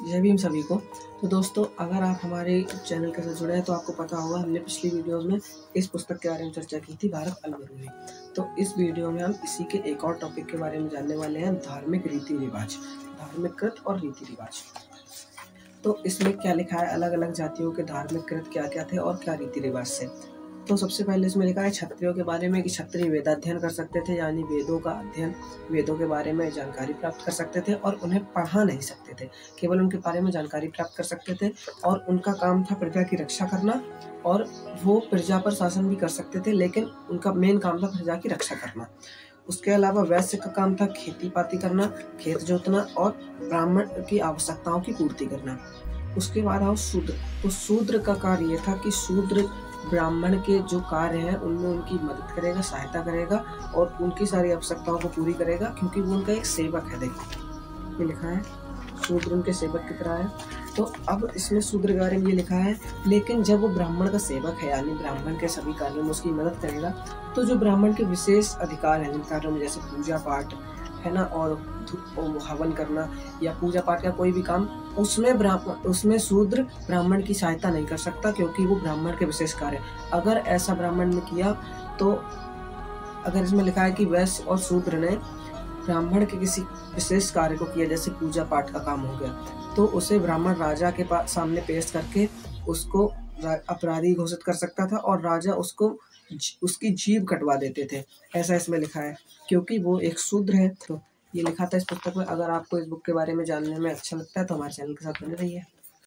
जय भीम सभी को। तो दोस्तों, अगर आप हमारे चैनल के साथ जुड़े हैं तो आपको पता होगा हमने पिछली वीडियोस में इस पुस्तक के बारे में चर्चा की थी, भारत अलगरूनी। तो इस वीडियो में हम इसी के एक और टॉपिक के बारे में जानने वाले हैं, धार्मिक रीति रिवाज, धार्मिक कृत और रीति रिवाज। तो इसमें क्या लिखा है, अलग अलग जातियों के धार्मिक कृत क्या क्या थे और क्या रीति रिवाज थे। तो सबसे पहले इसमें लिखा है क्षत्रियों के बारे में कि क्षत्रिय वेदाध्ययन कर सकते थे, यानी वेदों का अध्ययन, वेदों के बारे में जानकारी प्राप्त कर सकते थे और उन्हें पढ़ा नहीं सकते थे, केवल उनके बारे में जानकारी प्राप्त कर सकते थे। और उनका काम था प्रजा की रक्षा करना, और वो प्रजा पर शासन भी कर सकते थे, लेकिन उनका मेन काम था प्रजा की रक्षा करना। उसके अलावा वैश्य का काम था खेती पाती करना, खेत जोतना और ब्राह्मण की आवश्यकताओं की पूर्ति करना। उसके बाद आओ शूद्र। तो शूद्र का कार्य ये था कि शूद्र ब्राह्मण के जो कार्य हैं उनमें उनकी मदद करेगा, सहायता करेगा और उनकी सारी आवश्यकताओं को पूरी करेगा, क्योंकि वो उनका एक सेवक है। देखो ये लिखा है, शूद्र उनके सेवक की तरह है। तो अब इसमें शूद्र के बारे में ये लिखा है, लेकिन जब वो ब्राह्मण का सेवक है, यानी ब्राह्मण के सभी कार्यों में उसकी मदद करेगा, तो जो ब्राह्मण के विशेष अधिकार हैं जिन कार्यों में, जैसे पूजा पाठ है ना, और हवन करना या पूजा पाठ का कोई भी काम, उसमें शूद्र ब्राह्मण की सहायता नहीं कर सकता, क्योंकि वो ब्राह्मण के विशेष कार्य। अगर ऐसा ब्राह्मण ने किया तो, अगर इसमें लिखा है कि वैश्य और शूद्र ने ब्राह्मण के किसी विशेष कार्य को किया, जैसे पूजा पाठ का काम हो गया, तो उसे ब्राह्मण राजा के पास सामने पेश करके उसको अपराधी घोषित कर सकता था और राजा उसको उसकी जीभ कटवा देते थे। ऐसा इसमें लिखा है, क्योंकि वो एक शूद्र है। तो ये लिखा था इस पुस्तक में। अगर आपको इस बुक के बारे में जानने में अच्छा लगता है तो हमारे चैनल के साथ बने रहिए।